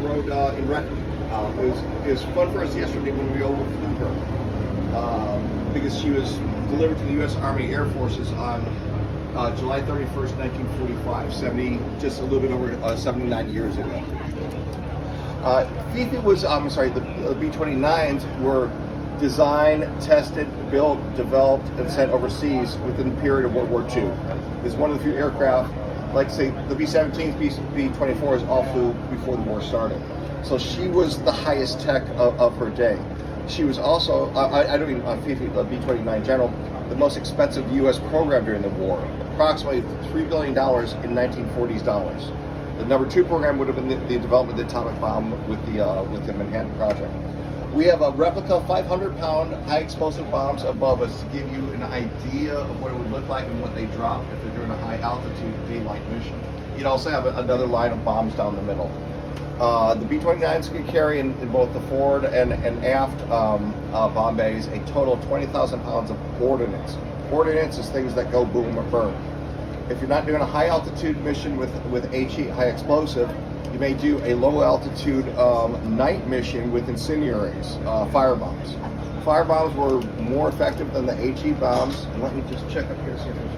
rode in Renton. It was fun for us yesterday when we overflew her because she was delivered to the U.S. Army Air Forces on July 31st, 1945, just a little bit over 79 years ago. FIFI was, the B-29s were designed, tested, built, developed, and sent overseas within the period of World War II. It's one of the few aircraft, like say the B-17s, B-24s all flew before the war started. So she was the highest tech of her day. She was also, I don't mean FIFI, the B-29 General, the most expensive U.S. program during the war, approximately $3 billion in 1940s dollars. The number 2 program would have been the development of the atomic bomb with the Manhattan Project. We have a replica 500-pound high-explosive bombs above us to give you an idea of what it would look like and what they drop if they're doing a high-altitude daylight mission. You'd also have another line of bombs down the middle. The B-29s can carry in both the forward and aft bomb bays a total of 20,000 pounds of ordnance. Ordnance is things that go boom or burn. If you're not doing a high-altitude mission with HE, high explosive, you may do a low-altitude night mission with incendiaries, firebombs. Firebombs were more effective than the HE bombs. And let me just check up here, see if there's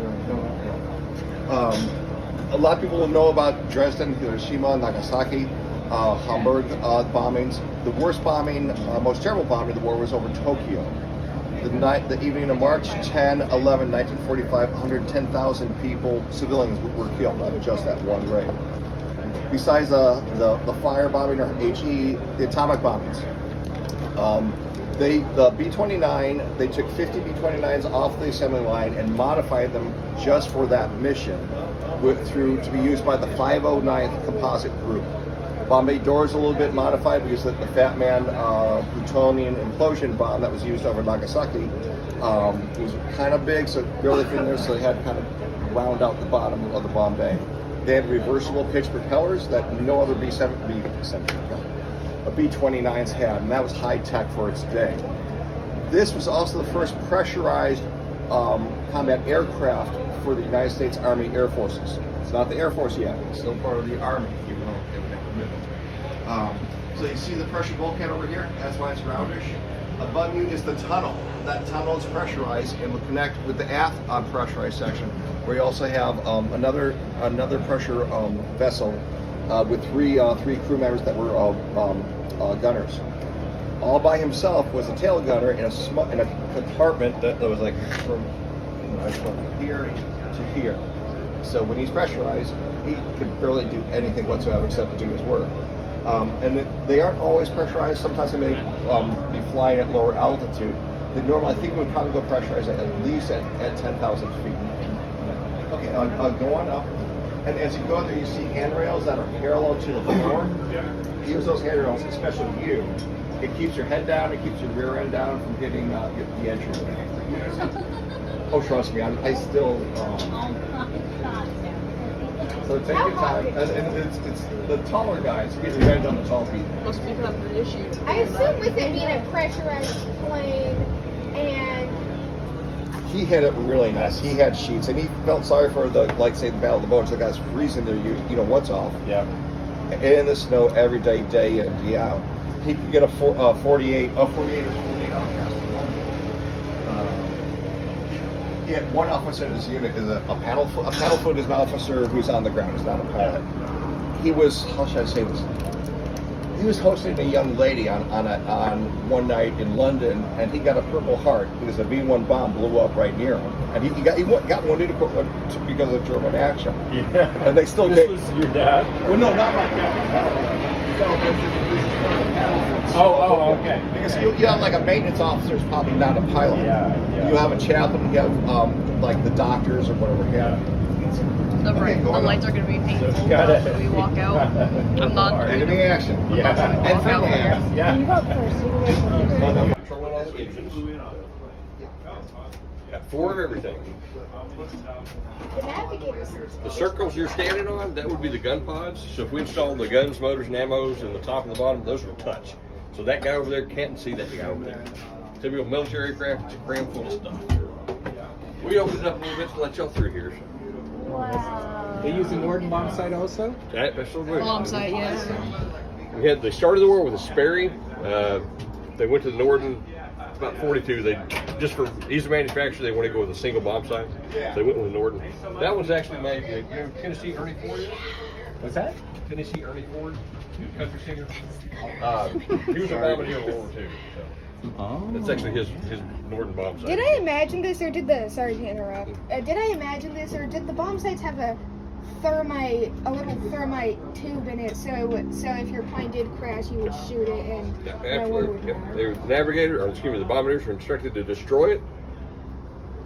a lot of people will know about Dresden, Hiroshima, Nagasaki, Hamburg bombings. The worst bombing, most terrible bombing of the war was over Tokyo. The evening of March 10, 11, 1945, 110,000 people, civilians, were killed out of just that one raid. Besides the firebombing or HE, the atomic bombings. The B-29, they took 50 B-29s off the assembly line and modified them just for that mission to be used by the 509th Composite Group. Bombay door is a little bit modified because the Fat Man plutonium implosion bomb that was used over Nagasaki was kind of big, so really thin there, so they had to kind of round out the bottom of the bomb bay. They had reversible pitch propellers that no other B-29s had, and that was high tech for its day. This was also the first pressurized combat aircraft for the United States Army Air Forces. It's not the Air Force yet, it's still part of the Army, even though they would have permitted. So you see the pressure bulkhead over here? That's why it's roundish. Above you is the tunnel. That tunnel is pressurized and will connect with the aft unpressurized section, where you also have another pressure vessel with three crew members that were gunners. All by himself was a tail gunner in a compartment that was like from here to here. So when he's pressurized, he could barely do anything whatsoever except do his work. And they aren't always pressurized. Sometimes they may be flying at lower altitude. The normal, I think, would probably go pressurized at least at 10,000 feet. Okay, go on up. And as you go there, you see handrails that are parallel to the floor. Use those handrails, especially you. It keeps your head down. It keeps your rear end down from hitting the entryway. Oh, trust me, I still. So take your time, and it's the taller guys get revenge on the tall people. Most people have an issue. I assume with it being a pressurized plane, and he had it really nice. He had sheets, and he felt sorry for the the Battle of the Boats. The guys freezing their what's off. Yeah. In the snow every day, day in and day out. He could get a 48 or 48 outcast. He had one officer in his unit is a paddle foot. A paddle foot is an officer who's on the ground. He's not a pilot. He was, how should I say this? He was hosting a young lady on one night in London, and he got a Purple Heart because a V1 bomb blew up right near him, and he got wounded because of German action. Yeah. And they still this was your dad? Well, no, not my dad. Oh, okay. Because you have like a maintenance officer is probably not a pilot. Yeah. You have a chaplain. You have like the doctors or whatever. Yeah. The lights are going to be painful when we walk out. I'm not. Enemy action. Yeah. And friendly action. Yeah. you vote first. Forward everything. The navigators. The circles you're standing on, that would be the gun pods. So if we install the guns, motors, and ammos, and the top and the bottom, those will touch. So that guy over there can't see that guy over there. Typical military aircraft, it's crammed full of stuff. We opened it up a little bit to let y'all through here. Wow. They use the Norden bomb site also? That's what we're Bomb site, yes. They started the war with a Sperry. They went to the Norden about 42. They just for ease of manufacture, they want to go with a single bomb sight. So they went with the Norden. That was actually made. You know Tennessee Ernie Ford? What's that? Tennessee Ernie Ford, country singer. He was a bombardier in World War II. So. Oh. That's actually his Norden bomb sight. Did I imagine this, or did the sorry to interrupt? Did I imagine this, or did the bomb sights have a little thermite tube in it, so if your plane did crash, you would shoot it and Yeah, no one would absolutely. die? The navigator, or excuse me, the bombardiers were instructed to destroy it.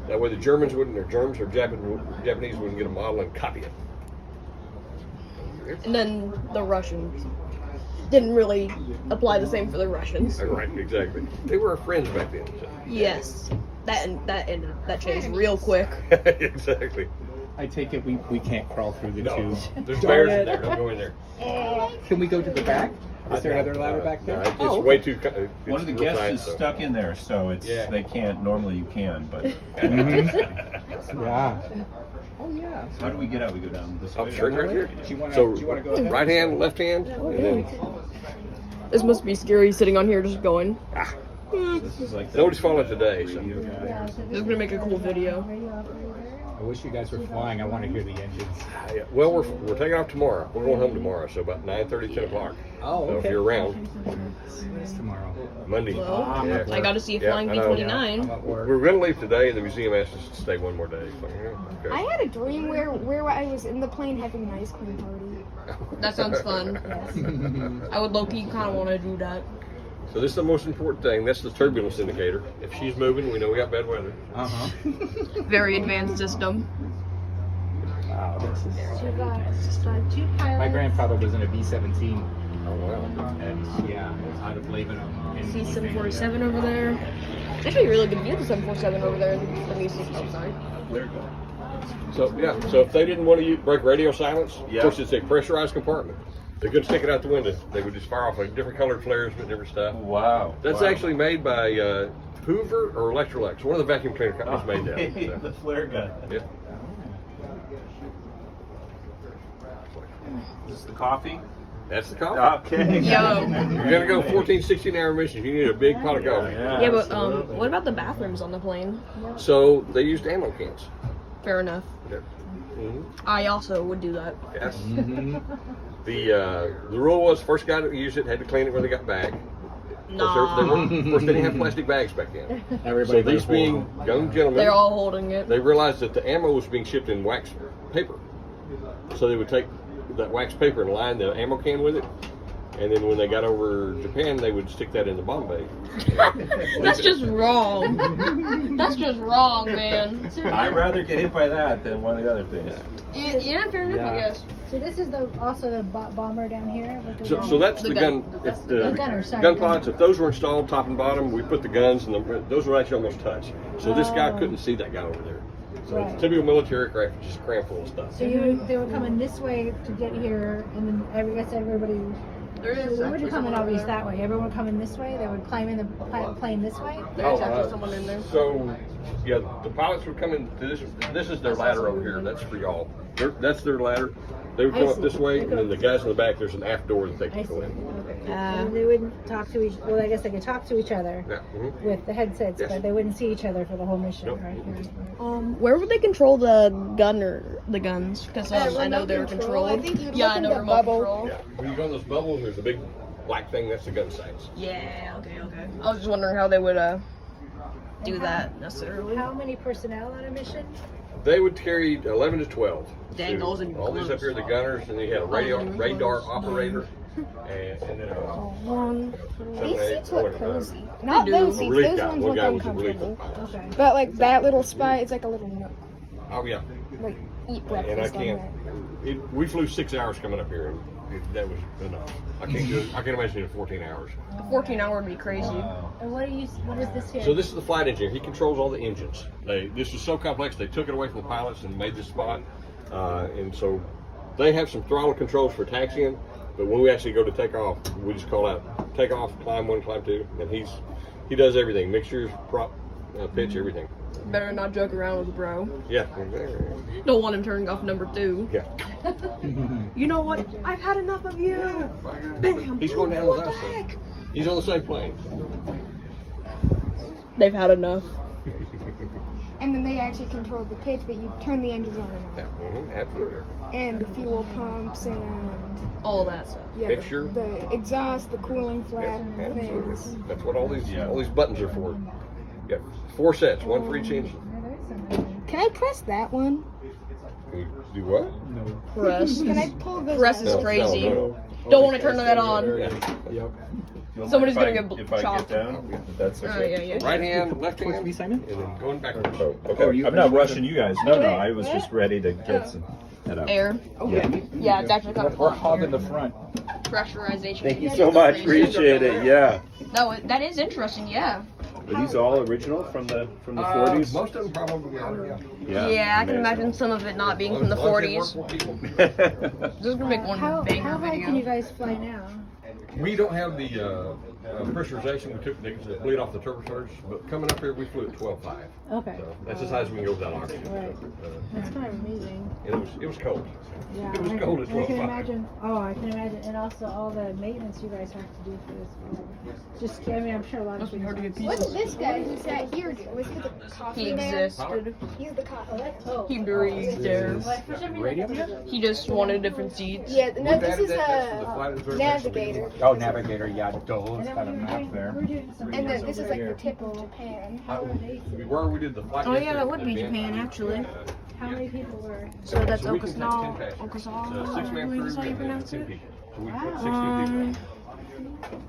That way the Germans wouldn't, or Germans or Japanese wouldn't get a model and copy it. And then the Russians didn't really apply the same for the Russians. Right, exactly. They were our friends back then. So. Yes, that changed real quick. Exactly. I take it we can't crawl through the No, tube. there's Darn bears it. in there. Don't go in there. Can we go to the back? Is there another ladder back there? No, it's Oh, way too. One of the guests is stuck in there, so it's they can't. Normally you can, but Yeah. Oh yeah. how do we get out? We go down this way. Straight right here. Do you wanna So go ahead? right hand, left hand, and then This must be scary sitting on here just going. This is like nobody's falling today. So. This is gonna make a cool video. I wish you guys were flying. I want to hear the engines. Yeah, well, we're taking off tomorrow. We're going home tomorrow, so about 9:30, 10 o'clock. Oh, So if okay. you're around, It's tomorrow. Monday. Well, Yeah. I got to see a Yeah, flying I know. B-29. I'm at work. We're going to leave today, and the museum asked us to stay one more day. So, yeah, I okay. had a dream where I was in the plane having an ice cream party. That sounds fun. I would low-key kind of want to do that. So this is the most important thing. That's the turbulence indicator. If she's moving, we know we got bad weather. Uh-huh. Very advanced system. Wow, this is... You got two pilots. My grandfather was in a B-17, Oh wow. and yeah, out of Lebanon. And See he- 747 over there. It's actually a really good view, the 747 over there. The B-6, I'm sorry. So yeah. So if they didn't want to break radio silence, Yeah. of course it's a pressurized compartment. They couldn't stick it out the window. They would just fire off like different colored flares with different stuff. Wow. That's wow. actually made by Hoover or Electrolux. One of the vacuum cleaner companies made that. Okay, So, the flare gun. yeah. Is this the coffee? That's the coffee. Okay. Yo. You're gonna go 14, 16-hour missions. You need a big pot of coffee. Yeah, but what about the bathrooms on the plane? So they used ammo cans. Fair enough. Yeah. Mhm. I also would do that. Yes. Mhm. The rule was first guy to use it had to clean it when they got back. Of course, they didn't have plastic bags back then. Everybody So these got a being hold. young gentlemen, They're all holding it. they realized that the ammo was being shipped in wax paper. So they would take that wax paper and line the ammo can with it. And then when they got over Japan, they would stick that in the bomb bay. That's just wrong. That's just wrong, man. I'd rather get hit by that than one of the other things. Yeah, fair enough, I guess. So this is also the bomber down here? With the So that's The the gun. gun. That's If the the gunner, sorry. gun pods, if those were installed top and bottom, we put the guns, and those would actually almost touch. So this guy Oh. couldn't see that guy over there. So Right. it's typical military aircraft, just crammed full of stuff. So they were coming this way to get here, and then I guess everybody There is they actually wouldn't come in someone over always there. that way. Everyone coming this way. They would climb in the plane this way. There's actually someone in there. So, yeah, the pilots would come in to this. This is their ladder over here. That's for y'all. That's their ladder. They would come I up see. this way, They and go- then the guys in the back, there's an aft door that they I can see. go in. Okay. Ah. And they wouldn't talk to each. Well, I guess they could talk to each other Yeah. with the headsets, Yes. but they wouldn't see each other for the whole mission, Nope. right? Where would they control the guns? Because I know remote they're control. I controlled. think you'd Yeah, look I know in the remote bubble. control. Yeah. When you go in those bubbles, there's a big black thing. That's the gun sights. Yeah, okay. I was just wondering how they would do that necessarily. How many personnel on a mission? They would carry 11 to 12. Dang, those would be all these close. up here, the gunners, and then you had a radar operator, and then These seats look cozy. They Not do. those a seats. relief Those guy. ones One look guy was a relief uncomfortable. pilot. Okay. But like that little spot, it's like a little nook. Oh yeah. Like eat And I breakfast on can't. there. We flew 6 hours coming up here, and that was enough. I can't do it. I can't imagine it 14 hours. 14 hour would be crazy. And what is this here? So this is the flight engineer. He controls all the engines. This was so complex, they took it away from the pilots and made this spot. And so they have some throttle controls for taxiing, but when we actually go to take off, we just call out take off, climb 1, climb 2, and he does everything, mixtures, prop, pitch, everything. Better not joke around with bro. Yeah. Don't want him turning off number 2. Yeah. You know what? I've had enough of you. Bam. He's going down with us. So. He's on the same plane. They've had enough. And then they actually control the pitch, but you turn the engines on and Yeah, off. absolutely. And the fuel pumps and All that stuff. yeah, Mixture. the exhaust, the cooling flap, Yeah, absolutely. things. That's what all these buttons are for. Yeah, 4 sets, one for each engine. Can I press that one? Can you do what? Press. Can I pull this? Press is out? crazy. No. Don't want to turn that on. Yep. Somebody's If gonna I- get If I chopped. get down, that's Oh, okay. yeah. Right hand, left hand, me, Simon? and then going back. Oh, Oh, okay. you- I'm not rushing you guys. No, I was just ready to get some. That out. Air. Yeah. Yeah, it's actually coming Or from hog in here. the front. Pressurization. Thank you so much. Appreciate it. Yeah. That is interesting. Yeah. Are these all original from the 40s? Most of them probably are. Yeah, I can imagine some of it not being from the 40s. Just gonna make one How banger high can you video. guys fly now? We don't have the pressurization. We took the bleed off the turbochargers, but coming up here, we flew at 12.5. Okay. So that's as high as we can go without oxygen. Right. That's kind of amazing. It was cold. Yeah. It was cold at and I can 12.5. imagine. Oh, I can imagine, and also all the maintenance you guys have to do for this. Just, I mean, I'm sure a lot of Must be hard to get people. What did this guy who sat here do? Was he the coffee He man? existed. He's the coffee. Oh. He breathed there. For some Radio? reason, He just wanted different seats. Yeah, no, We've this added is that next to the flight a observer. navigator. Oh, navigator, yeah, dull. and It's then got a we were map doing, there. we're doing some. And then this is like Here. the tip of Japan. Where we did the flight. Oh yeah, yesterday, that would be the Japan advanced- actually. How many people were? So that's So we can take 10 Okinawa. passengers. So Okinawa. 6-man crew Is that how you and pronounce 10 it? people. So we put Wow. 16 people.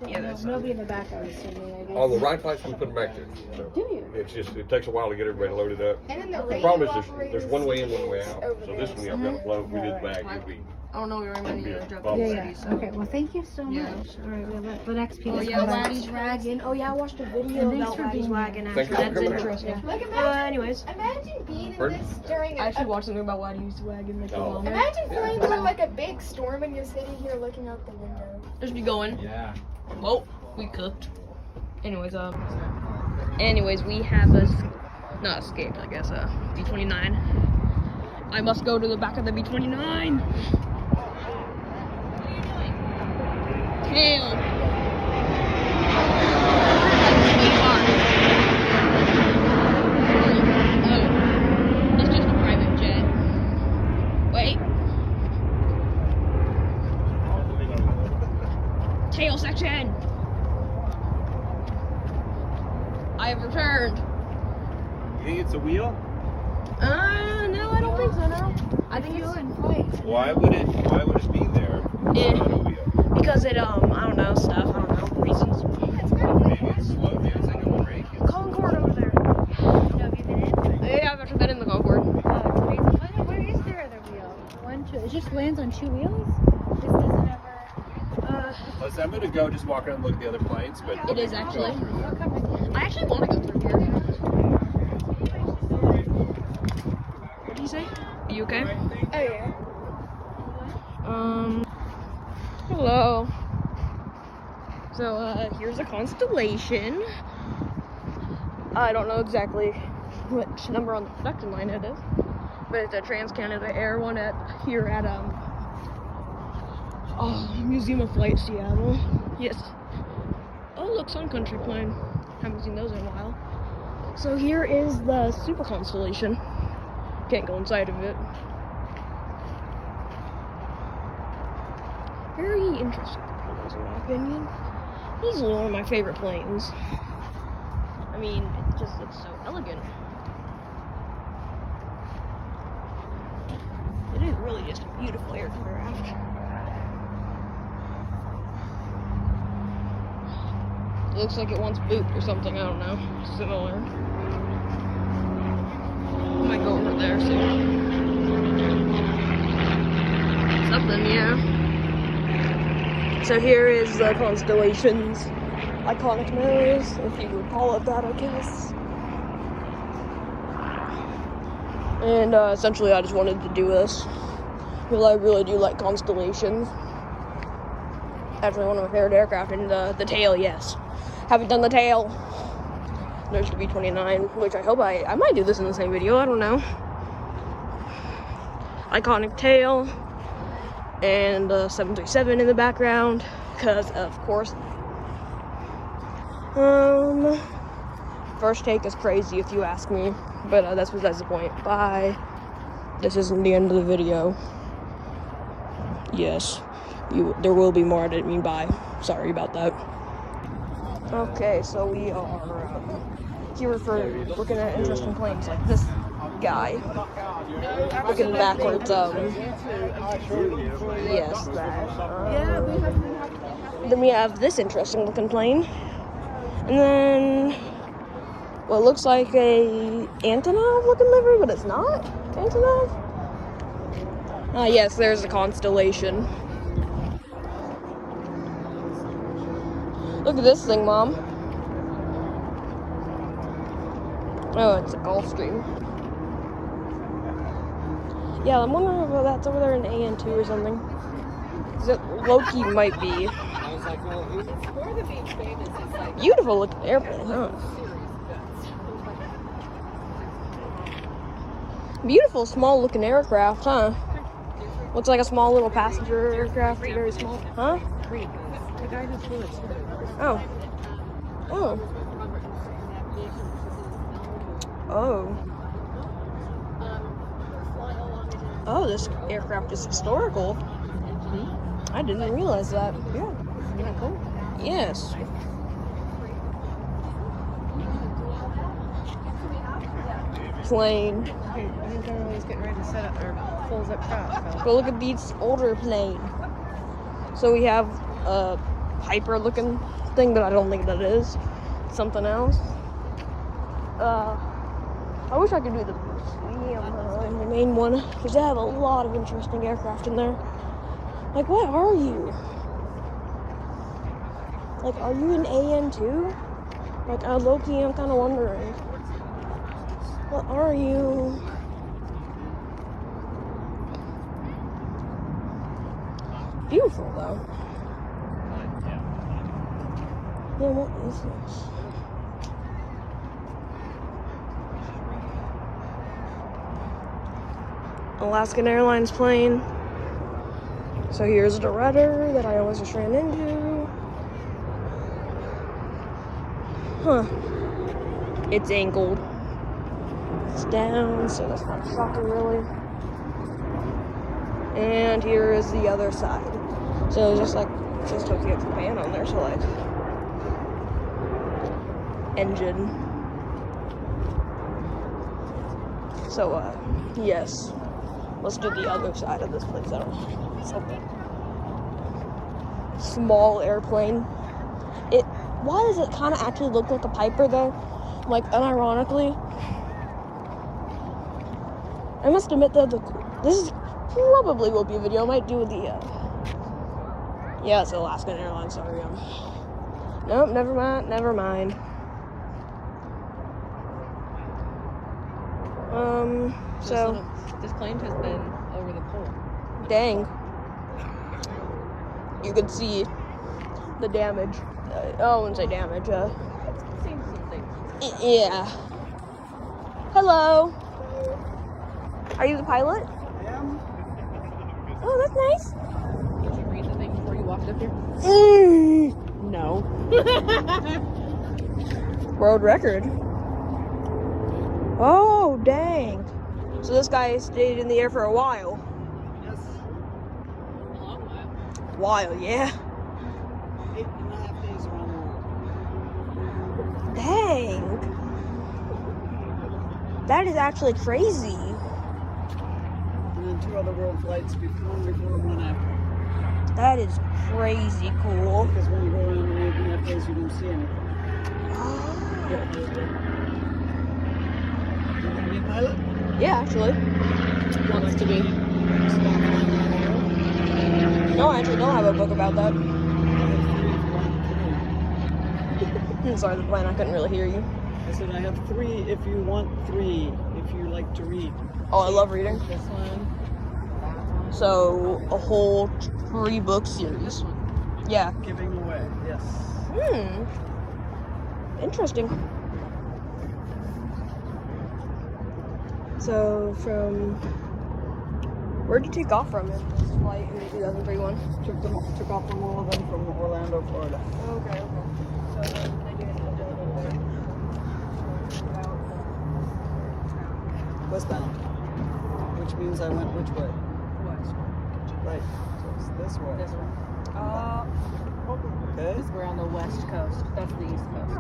Yeah, that's Nobody in the back, I was assuming, I guess. On the right flights, we put them back there. So Do you? it's just, it takes a while to get everybody loaded up. And then the The radio problem is there's operators one way in, one way is out. over So there. this one, I've got to float. We did the back. It'd be, I don't know very many Yeah. Japanese Yeah, cities. yeah. So. Okay, well, thank you so much. Yeah. All right, we'll let the next people Oh yeah, come back. Laddie's wagon. Oh yeah, I watched a video And thanks about for Laddie's being wagon. Thank Actually, you for that's coming. interesting. Like imagine, Anyways, imagine being in Pardon? this during I a, actually watched something about Laddie's wagon. Like, Oh. imagine flying through like a big storm and you're sitting here looking out the window. Just be going. Yeah. Oh, we cooked. Anyways, we have not escaped, I guess, B-29. I must go to the back of the B-29. Tail. Oh, that's just a private jet. Wait. Tail section. I have returned. You think it's a wheel? No, I don't think so, no. I think it's Why would it be there? If it's not a wheel. because it, I don't know, stuff, I don't know, reasons. Maybe it's slow. Maybe it's like a brake. Concorde over there. Yeah, I've actually been in the Concorde. Where is there other wheel? One, two. It just lands on 2 wheels? This doesn't ever. Listen, I'm gonna go just walk around and look at the other planes, but It is actually. I'll come with you. I actually want to go through here. What do you say? Are you okay? Oh yeah. Hello. So, here's a constellation. I don't know exactly which number on the production line it is, but it's a Trans-Canada Air one here at, Museum of Flight, Seattle. Yes. Oh, look, Sun Country plane. Haven't seen those in a while. So here is the super constellation. Can't go inside of it. Very interesting planes, in my opinion. Easily one of my favorite planes. I mean, it just looks so elegant. It is really just a beautiful aircraft. It looks like it wants boot or something, I don't know. Similar. I might go over there soon. Something, yeah. So here is the constellation's iconic nose, if you would call it that, I guess. And essentially I just wanted to do this because I really do like constellations. Actually one of my favorite aircraft, and the tail, yes. Haven't done the tail. There's the B-29, which I hope I might do this in the same video, I don't know. Iconic tail, and the 737 in the background, because of course. First take is crazy if you ask me, but that's besides the point. Bye. This isn't the end of the video. Yes, there will be more. I didn't mean bye. Sorry about that. Okay, so we are here for looking at interesting planes like this guy. Looking backwards, yes, that. Then we have this interesting looking plane. And then what looks like a Antonov looking livery, but it's not Antonov. Yes, there's a Constellation. Look at this thing, Mom. Oh, it's a Gulfstream. Yeah, I'm wondering if that's over there in AN2 or something. Loki might be. Beautiful looking airplane, huh? Beautiful small looking aircraft, huh? Looks like a small little passenger aircraft, very small. Huh? The guy who flew it. Oh. Oh. Oh. Oh, this aircraft is historical. I didn't realize that. Yeah. Yeah, cool. Yes. Plane. Okay, I think everyone's getting ready to set up or pulls up shop. So. But look at these older plane. So we have a Piper looking thing, but I don't think that is. Something else. I wish I could do the main one, because they have a lot of interesting aircraft in there. Like, what are you? Like, are you an AN2? Like, low-key, I'm kind of wondering. What are you? Beautiful, though. Yeah, what is this? Alaskan Airlines plane. So here's the rudder that I always just ran into. Huh. It's angled. It's down, so that's not shocking really. And here is the other side. So just Tokyo Japan on there, so like engine. So yes. Let's do the other side of this place. I don't know. Something. Small airplane. Why does it kind of actually look like a Piper though? Like, unironically. I must admit though, this is probably will be a video. I might do the, yeah, it's Alaskan Airlines, sorry. Nope, never mind. So. This plane has been over the pole. Dang. You can see the damage. I wouldn't say damage. Seen some things. Yeah. Hello. Are you the pilot? I am. Oh, that's nice. Did you read the thing before you walked up here? No. World record. Oh, dang. So this guy stayed in the air for a while. Yes. A long while. While, yeah. 8.5 days around the world. Dang. That is actually crazy. And then 2 other world flights, one before and one after. That is crazy cool. Because when you go around in 8.5 days, you don't see anything. You want to be a pilot? Yeah, actually. Wants to be. No, I actually don't have a book about that. Sorry, the plane, I couldn't really hear you. I said I have 3 if you want 3, if you like to read. Oh, I love reading. This one. So, a whole 3-book series. Yeah. Giving away, yes. Interesting. So from where'd you take off from in this flight in 2031? Took off from all of them from Orlando, Florida. Okay. So they didn't do it over there. Westbound. Which means I went which way? West. Right. So it's this way. This way. Okay. We're on the west coast. That's the east coast.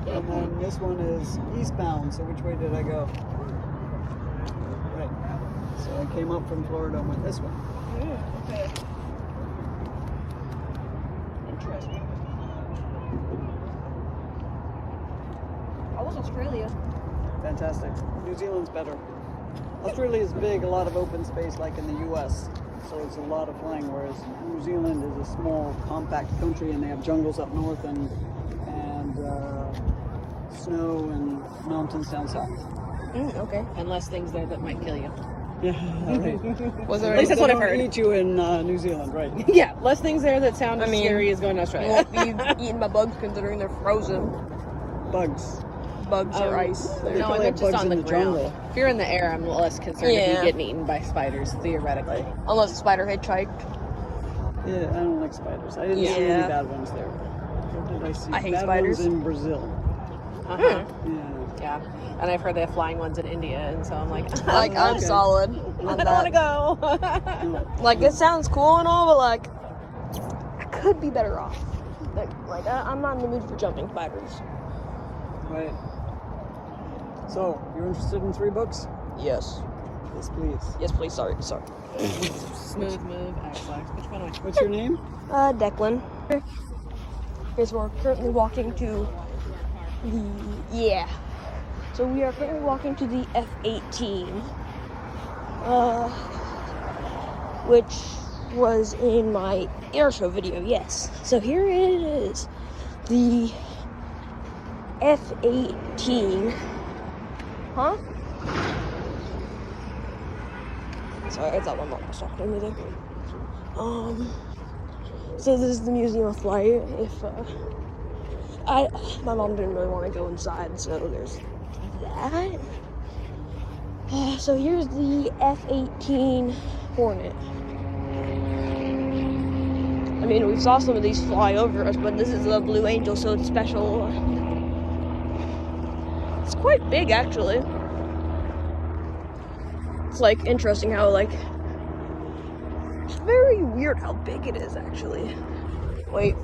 And then this one is eastbound, so which way did I go? Right. So I came up from Florida and went this way. Okay. Interesting. How was Australia? Fantastic. New Zealand's better. Australia is big, a lot of open space like in the US. So it's a lot of flying, whereas New Zealand is a small, compact country and they have jungles up north and snow and mountains down south. Okay. And less things there that might kill you. Yeah, right. Was there At least that's what I've They heard. don't eat you in New Zealand, right? Yeah, less things there that sound as I mean, scary as going to You Australia. won't be eaten by bugs considering they're frozen. Bugs. Bugs or ice. They No, I probably meant have just bugs on in the the ground. jungle. If you're in the air, I'm less concerned if Yeah. you get eaten by spiders, theoretically. Unless the spider hitchhiked. Yeah, I don't like spiders. I didn't see Yeah. any bad ones there. Or did I see I hate bad spiders. ones in Brazil? Uh-huh. Yeah. Yeah. And I've heard they have flying ones in India, and so I'm like, Like, I'm okay. solid I on don't want to that. go. Like, it sounds cool and all, but like, I could be better off. I'm not in the mood for jumping spiders. Right. So, you're interested in 3 books? Yes. Yes, please. Yes, please. Sorry. Smooth move, X-Lax. Which one? What's your name? Declan. Okay, so we're currently walking to So we are currently walking to the F-18, which was in my air show video, yes. So here it is, the F-18. Huh? Sorry, I thought my mom was talking to me there. So this is the Museum of Flight. My mom didn't really want to go inside, so there's that. So here's the F-18 Hornet. I mean, we saw some of these fly over us, but this is a Blue Angel, so it's special. It's quite big, actually. It's like interesting how it's very weird how big it is, actually. Wait.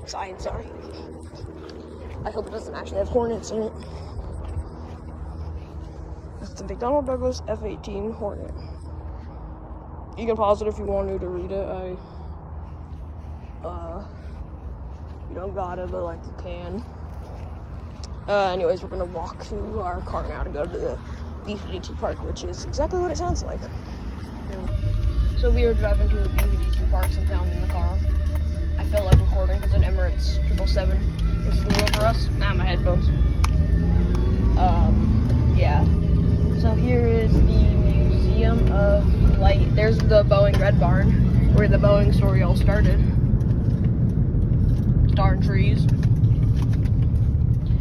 Sorry. I hope it doesn't actually have hornets in it. It's the McDonnell Douglas F-18 Hornet. You can pause it if you wanted to read it. You don't gotta, but like you can. Anyways, we're gonna walk to our car now to go to the B-52 park, which is exactly what it sounds like. So we are driving to the B-52 park sometime in the car. I felt like recording because an Emirates 777 just flew over us. My headphones. Yeah. So here is the Museum of Flight. There's the Boeing Red Barn, where the Boeing story all started. Darn trees.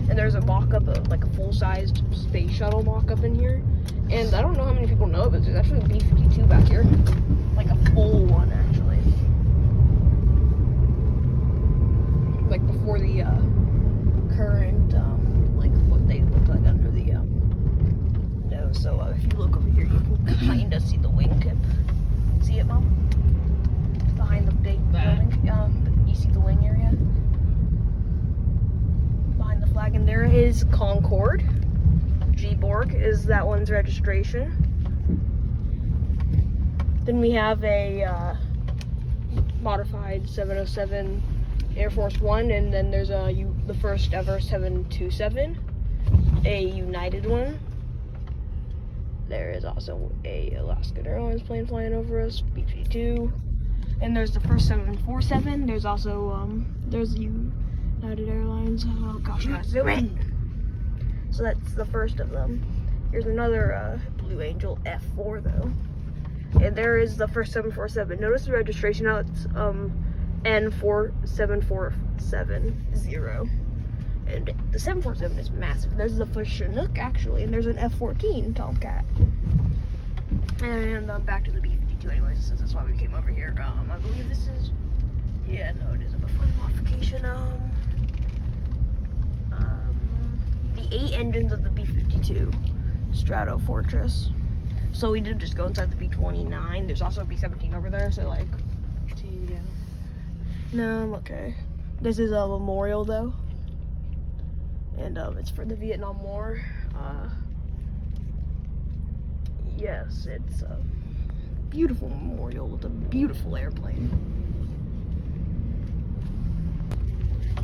And there's a mock-up of like a full-sized space shuttle mock-up in here. And I don't know how many people know, but there's actually a B-52 back here. Like a full one, actually. Like before the current, like what they look like under the nose. So if you look over here, you can kind of see the wingtip. See it, Mom? Behind the big building. You see the wing area? Behind the flag, and there is Concorde. G-Borg is that one's registration. Then we have a modified 707 Air Force One, and then there's the first ever 727, a United one. There is also a Alaska Airlines plane flying over us, B-52, and there's the first 747. There's also there's United Airlines. Oh gosh, guys, zoom in. So that's the first of them. Here's another Blue Angel F4 though. And there is the first 747. Notice the registration now, it's N47470. And the 747 is massive. There's the Chinook actually, and there's an F-14 Tomcat. And back to the B-52 anyways, since that's why we came over here. I believe this is, yeah, no, it isn't a fun modification. The 8 engines of the B-52 Strato Fortress. So we did just go inside the B-29. There's also a B-17 over there, so like, no, I'm okay. This is a memorial though. And it's for the Vietnam War. Yes, it's a beautiful memorial with a beautiful airplane.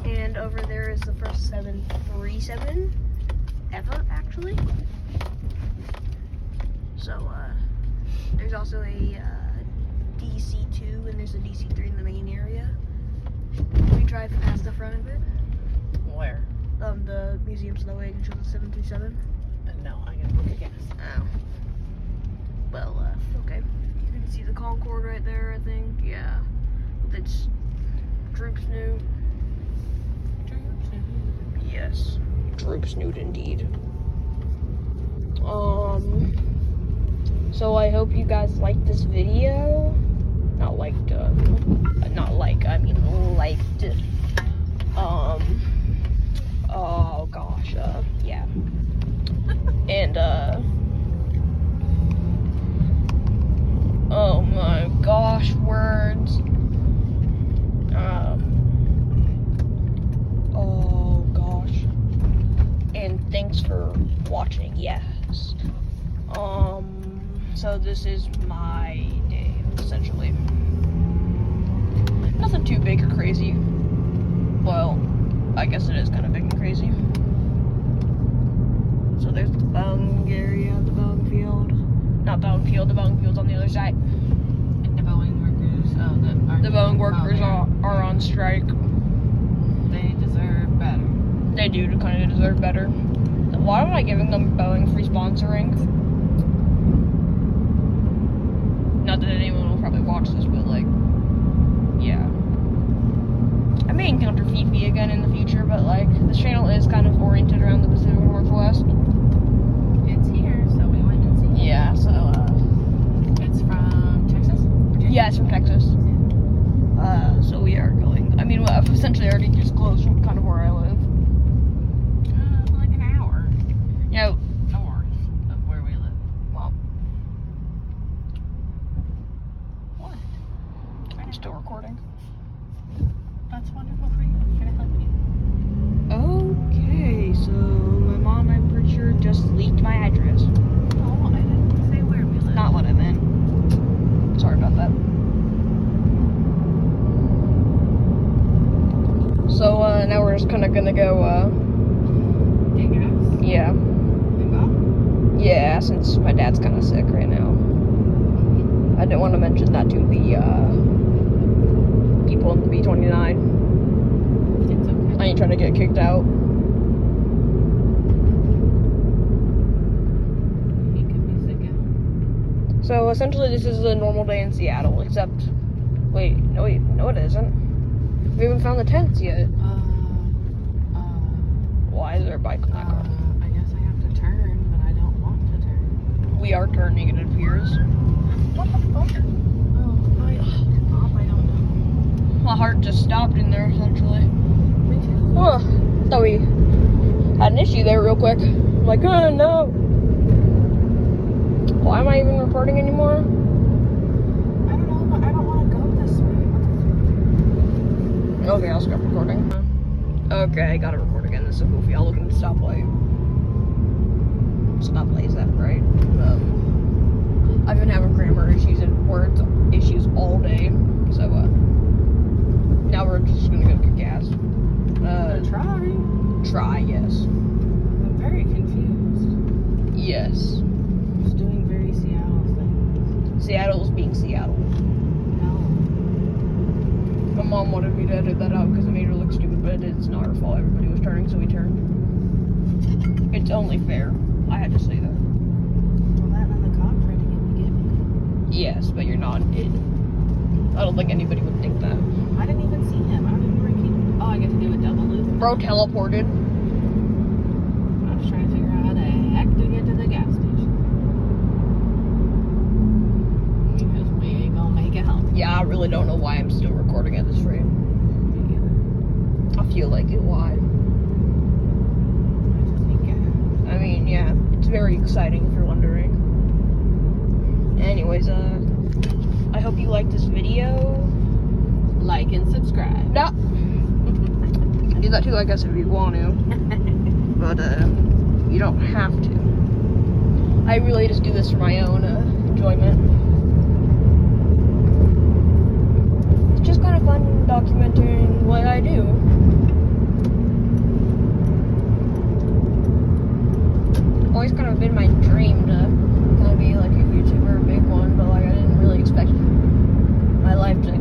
And over there is the first 737 ever, actually. So, there's also a DC-2 and there's a DC-3 in the main area. We drive past the front of it. Where? The museum so that way I can show the 737. No, I'm gonna go gas. Oh. Well, okay. You can see the Concorde right there, I think. Yeah. With its droop snoot. Yes. Droop snoot indeed. So I hope you guys liked this video. Not liked, I mean liked. Oh gosh, yeah. And, oh my gosh, words. Oh gosh. And thanks for watching, yes. So this is my day, essentially. Nothing too big or crazy. Well, I guess it is kind of big and crazy. So there's the Boeing area, the Boeing field. Not Boeing field, the Boeing field's on the other side. And the Boeing workers, The Boeing workers are on strike. They deserve better. They do kind of deserve better. Why am I giving them Boeing free sponsoring? Not that anyone will probably watch this, but like, yeah. I may encounter FIFI again in the future, but like, this channel is kind of oriented around the Pacific Northwest. It's here, so we went and see it. Yeah, so, It's from Texas? Virginia? yeah, it's from Texas. So we are going. I mean, I've essentially already just closed from kind of where I live. Like an hour You know, north of where we live. well, What? I'm still recording. That's wonderful for you. Can I help you? Okay, so my mom, I'm pretty sure, just leaked my address. Oh, I didn't say where we live. Not what I meant. Sorry about that. So, now we're just kind of gonna go, Get gas? yeah. And go? Yeah, since my dad's kind of sick right now. I didn't want to mention that to the, people in the B-29. It's okay. I ain't trying to get kicked out. He could be sick again. So, essentially, this is a normal day in Seattle, except, wait, no, it isn't. We haven't found the tents yet. Why is there a bike in that car? I guess I have to turn, but I don't want to turn. We are turning, it appears. Oh, I don't know. My heart just stopped in there, essentially. Me too. Huh. Thought we had an issue there real quick. I'm like, oh no. Why am I even recording anymore? I don't know, but I don't want to go this way. Okay, I'll stop recording. Okay, I gotta record again. This is goofy. I'll look at the stoplight. Stoplight, is that right? I've been having grammar issues and words issues all day. So, now we're just gonna go get gas. Try, yes. I'm very confused. Yes. Just doing very Seattle things. Seattle's being Seattle. No. My mom wanted me to edit that out because it made her look stupid, but it's not her fault. Everybody was turning, so we turned. It's only fair. I had to say that. Well, that and the cop tried to get me given. Yes, but you're not. I don't think anybody would think that. I didn't even see him. I don't even know where he came. Oh, I get to do a double loop. Bro teleported. very exciting if you're wondering. Anyways, I hope you liked this video. Like and subscribe. No. Do that too, I guess, if you want to. But, you don't have to. I really just do this for my own enjoyment. It's just kind of fun documenting what I do. Always kind of been my dream to kind of be like a YouTuber, a big one, but like I didn't really expect my life to.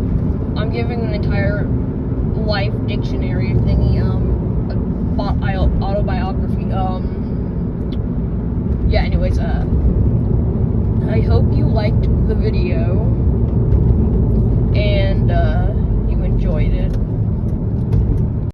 I'm giving an entire life dictionary thingy, autobiography. Yeah. Anyways,